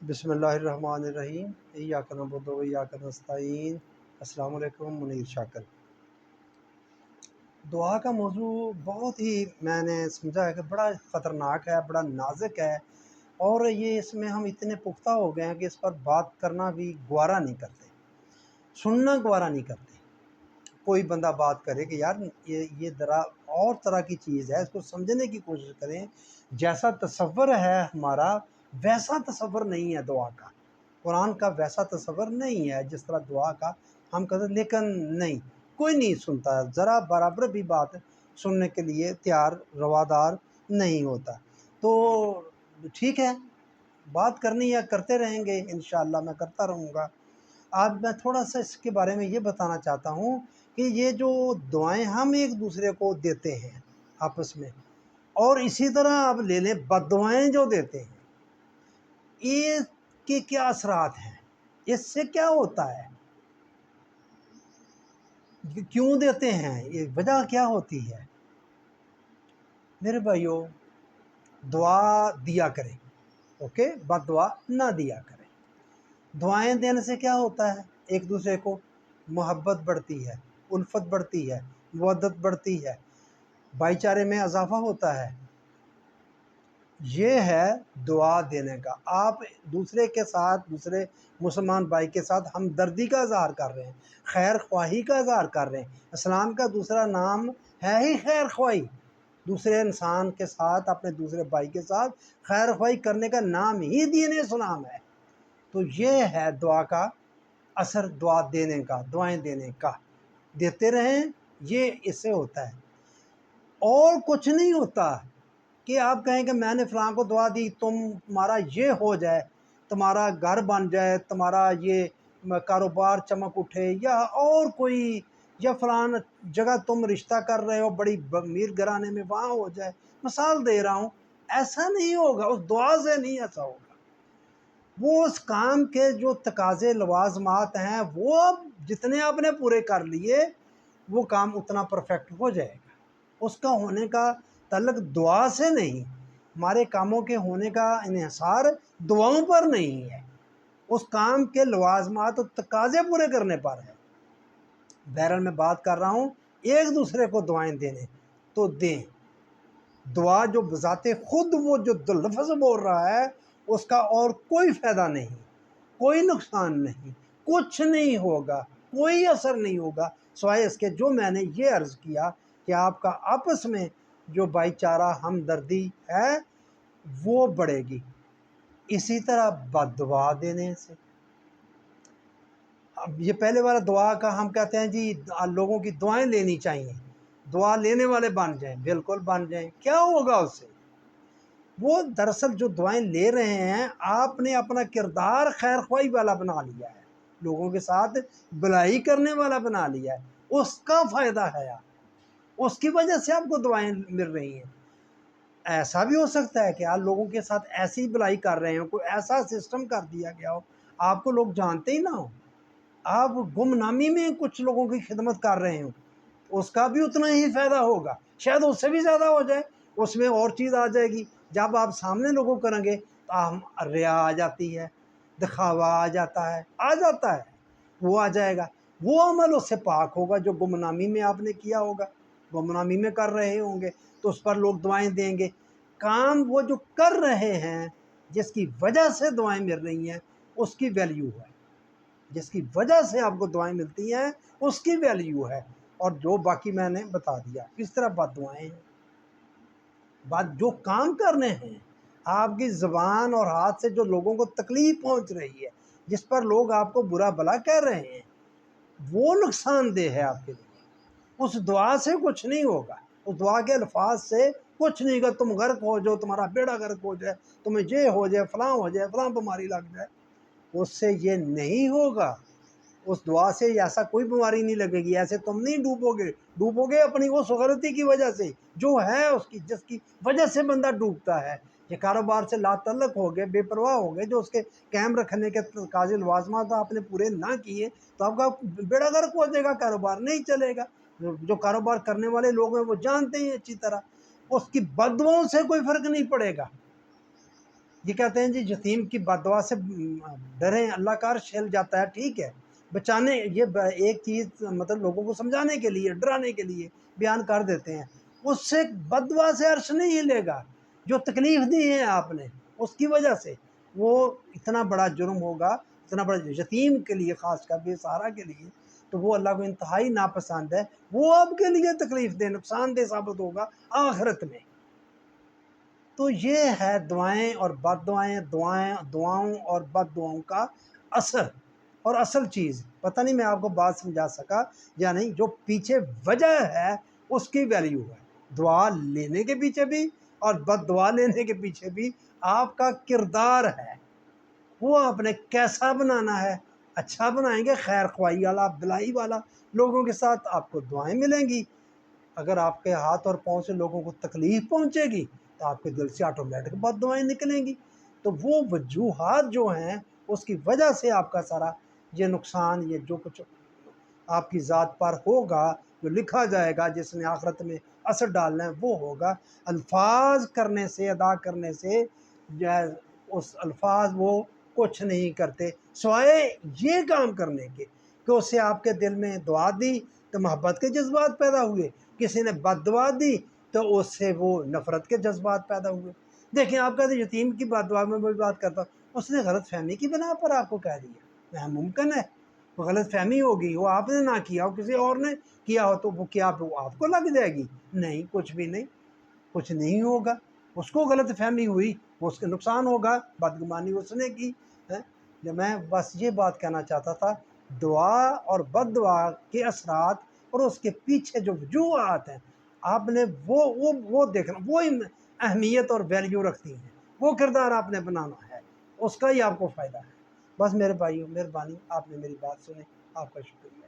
بسم اللہ الرحمن الرحیم ایاک نعبد و ایاک نستعین۔ السلام علیکم، منیر شاکر۔ دعا کا موضوع بہت ہی میں نے سمجھا ہے کہ بڑا خطرناک ہے، بڑا نازک ہے، اور یہ اس میں ہم اتنے پختہ ہو گئے ہیں کہ اس پر بات کرنا بھی گوارا نہیں کرتے، سننا گوارا نہیں کرتے۔ کوئی بندہ بات کرے کہ یار یہ ذرا اور طرح کی چیز ہے، اس کو سمجھنے کی کوشش کریں۔ جیسا تصور ہے ہمارا ویسا تصور نہیں ہے دعا کا، قرآن کا ویسا تصور نہیں ہے جس طرح دعا کا ہم کہتے ہیں، لیکن نہیں، کوئی نہیں سنتا، ذرا برابر بھی بات سننے کے لیے تیار روادار نہیں ہوتا۔ تو ٹھیک ہے، بات کرنی ہے، کرتے رہیں گے، انشاءاللہ میں کرتا رہوں گا۔ آج میں تھوڑا سا اس کے بارے میں یہ بتانا چاہتا ہوں کہ یہ جو دعائیں ہم ایک دوسرے کو دیتے ہیں آپس میں، اور اسی طرح آپ لے لیں بد دعائیں جو دیتے ہیں، اس کے کیا اثرات ہیں، اس سے کیا ہوتا ہے، کیوں دیتے ہیں، یہ وجہ کیا ہوتی ہے۔ میرے بھائیوں، دعا دیا کریں، اوکے، بد دعا نہ دیا کریں۔ دعائیں دینے سے کیا ہوتا ہے، ایک دوسرے کو محبت بڑھتی ہے، الفت بڑھتی ہے، مودت بڑھتی ہے، بھائی چارے میں اضافہ ہوتا ہے۔ یہ ہے دعا دینے کا، آپ دوسرے کے ساتھ، دوسرے مسلمان بھائی کے ساتھ ہمدردی کا اظہار کر رہے ہیں، خیر خواہی کا اظہار کر رہے ہیں۔ اسلام کا دوسرا نام ہے ہی خیر خواہی، دوسرے انسان کے ساتھ، اپنے دوسرے بھائی کے ساتھ خیر خواہی کرنے کا نام ہی دین اسلام ہے۔ تو یہ ہے دعا کا اثر، دعا دینے کا، دعائیں دینے کا، دیتے رہیں، یہ اس سے ہوتا ہے، اور کچھ نہیں ہوتا۔ کہ آپ کہیں کہ میں نے فلاں کو دعا دی، تمہارا یہ ہو جائے، تمہارا گھر بن جائے، تمہارا یہ کاروبار چمک اٹھے، یا اور کوئی، یا فلاں جگہ تم رشتہ کر رہے ہو بڑی امیر گھرانے میں، وہاں ہو جائے، مثال دے رہا ہوں۔ ایسا نہیں ہوگا، اس دعا سے نہیں ایسا ہوگا۔ وہ اس کام کے جو تقاضے لوازمات ہیں، وہ جتنے آپ نے پورے کر لیے، وہ کام اتنا پرفیکٹ ہو جائے گا۔ اس کا ہونے کا تعلق دعا سے نہیں، ہمارے کاموں کے ہونے کا انحصار دعاؤں پر نہیں ہے، اس کام کے لوازمات اور تقاضے پورے کرنے پر ہے۔ بہرحال میں بات کر رہا ہوں ایک دوسرے کو دعائیں دینے، تو دیں۔ دعا جو بذات خود وہ جو لفظ بول رہا ہے، اس کا اور کوئی فائدہ نہیں، کوئی نقصان نہیں، کچھ نہیں ہوگا، کوئی اثر نہیں ہوگا، سوائے اس کے جو میں نے یہ عرض کیا کہ آپ کا آپس میں جو بھائی چارہ ہمدردی ہے وہ بڑھے گی۔ اسی طرح بد دعا دینے سے، اب یہ پہلے والا دعا کا ہم کہتے ہیں جی لوگوں کی دعائیں لینی چاہیے، دعا لینے والے بن جائیں، بالکل بن جائیں، کیا ہوگا اس سے؟ وہ دراصل جو دعائیں لے رہے ہیں، آپ نے اپنا کردار خیر خواہی والا بنا لیا ہے، لوگوں کے ساتھ بھلائی کرنے والا بنا لیا ہے، اس کا فائدہ ہے، اس کی وجہ سے آپ کو دعائیں مل رہی ہیں۔ ایسا بھی ہو سکتا ہے کہ آپ لوگوں کے ساتھ ایسی بھلائی کر رہے ہوں، کوئی ایسا سسٹم کر دیا گیا ہو، آپ کو لوگ جانتے ہی نہ ہو، آپ گمنامی میں کچھ لوگوں کی خدمت کر رہے ہوں، اس کا بھی اتنا ہی فائدہ ہوگا، شاید اس سے بھی زیادہ ہو جائے، اس میں اور چیز آ جائے گی۔ جب آپ سامنے لوگوں کریں گے تو ریا آ جاتی ہے، دکھاوا آ جاتا ہے، وہ آ جائے گا، وہ عمل اس سے پاک ہوگا جو گمنامی میں آپ نے کیا ہوگا، گمنامی میں کر رہے ہوں گے، تو اس پر لوگ دعائیں دیں گے۔ کام وہ جو کر رہے ہیں، جس کی وجہ سے دعائیں مل رہی ہیں، اس کی ویلیو ہے، جس کی وجہ سے آپ کو دعائیں ملتی ہیں اس کی ویلیو ہے، اور جو باقی میں نے بتا دیا۔ کس طرح بد دعائیں ہیں، بات جو کام کرنے ہیں، آپ کی زبان اور ہاتھ سے جو لوگوں کو تکلیف پہنچ رہی ہے، جس پر لوگ آپ کو برا بھلا کہہ رہے ہیں، وہ نقصان دہ ہے آپ کے لیے۔ اس دعا سے کچھ نہیں ہوگا، اس دعا کے الفاظ سے کچھ نہیں ہوگا۔ تم غرق ہو جاؤ، تمہارا بیڑا غرق ہو جائے، تمہیں یہ ہو جائے، فلاں ہو جائے، فلاں بیماری لگ جائے، اس سے یہ نہیں ہوگا۔ اس دعا سے ایسا کوئی بیماری نہیں لگے گی، ایسے تم نہیں ڈوبو گے اپنی اس غلطی کی وجہ سے جو ہے اس کی، جس کی وجہ سے بندہ ڈوبتا ہے۔ یہ کاروبار سے لا تعلق ہو گئے، بے پرواہ ہو گئے، جو اس کے قائم رکھنے کے تقاضے لوازمات آپ نے پورے نہ کیے، تو آپ کا بیڑا غرق ہو جائے گا، کاروبار نہیں چلے گا۔ جو کاروبار کرنے والے لوگ ہیں وہ جانتے ہیں اچھی طرح، اس کی بد دعاؤں سے کوئی فرق نہیں پڑے گا۔ یہ کہتے ہیں جی یتیم کی بد دعا سے ڈریں، اللہ کا عرش ہل جاتا ہے، ٹھیک ہے، بچانے، یہ ایک چیز مطلب لوگوں کو سمجھانے کے لیے، ڈرانے کے لیے بیان کر دیتے ہیں۔ اس سے بد دعا سے عرش نہیں ہلے گا، جو تکلیف دی ہے آپ نے اس کی وجہ سے، وہ اتنا بڑا جرم ہوگا، اتنا بڑا یتیم کے لیے خاص کر بے سہارا کے لیے تو وہ اللہ کو انتہائی ناپسند ہے، وہ آپ کے لیے تکلیف دہ، نقصان دہ ثابت ہوگا آخرت میں۔ تو یہ ہے دعائیں اور بد دعائیں، دعاؤں اور بد دعاؤں کا اثر اور اصل چیز۔ پتہ نہیں میں آپ کو بات سمجھا سکا یا نہیں، جو پیچھے وجہ ہے اس کی ویلیو ہے، دعا لینے کے پیچھے بھی اور بد دعا لینے کے پیچھے بھی آپ کا کردار ہے، وہ آپ نے کیسا بنانا ہے۔ اچھا بنائیں گے، خیر خواہی والا، بلائی والا لوگوں کے ساتھ آپ کو دعائیں ملیں گی۔ اگر آپ کے ہاتھ اور پاؤں سے لوگوں کو تکلیف پہنچے گی تو آپ کے دل سے آٹومیٹک بد دعائیں نکلیں گی۔ تو وہ وجوہات جو ہیں اس کی وجہ سے آپ کا سارا یہ نقصان، یہ جو کچھ آپ کی ذات پر ہوگا، جو لکھا جائے گا، جس نے آخرت میں اثر ڈالنا ہے وہ ہوگا۔ الفاظ کرنے سے، ادا کرنے سے اس الفاظ وہ کچھ نہیں کرتے سوائے یہ کام کرنے کے کہ اس سے آپ کے دل میں دعا دی تو محبت کے جذبات پیدا ہوئے، کسی نے بد دعا دی تو اس سے وہ نفرت کے جذبات پیدا ہوئے۔ دیکھیں، آپ کا یتیم کی بد دعا میں بات کرتا ہوں، اس نے غلط فہمی کی بنا پر آپ کو کہہ دیا، ممکن ہے وہ غلط فہمی ہوگی، وہ آپ نے نہ کیا ہو، کسی اور نے کیا ہو، تو وہ کیا وہ آپ کو لگ جائے گی؟ نہیں، کچھ بھی نہیں، کچھ نہیں ہوگا۔ اس کو غلط فہمی ہوئی، وہ اس کا نقصان ہوگا، بدگمانی اس نے کی ہے۔ میں بس یہ بات کہنا چاہتا تھا، دعا اور بد دعا کے اثرات اور اس کے پیچھے جو وجوہات ہیں، آپ نے وہ دیکھنا، وہ اہمیت اور ویلیو رکھتی ہیں، وہ کردار آپ نے بنانا ہے، اس کا ہی آپ کو فائدہ ہے۔ بس میرے بھائیو، مہربانی، آپ نے میری بات سنی، آپ کا شکریہ۔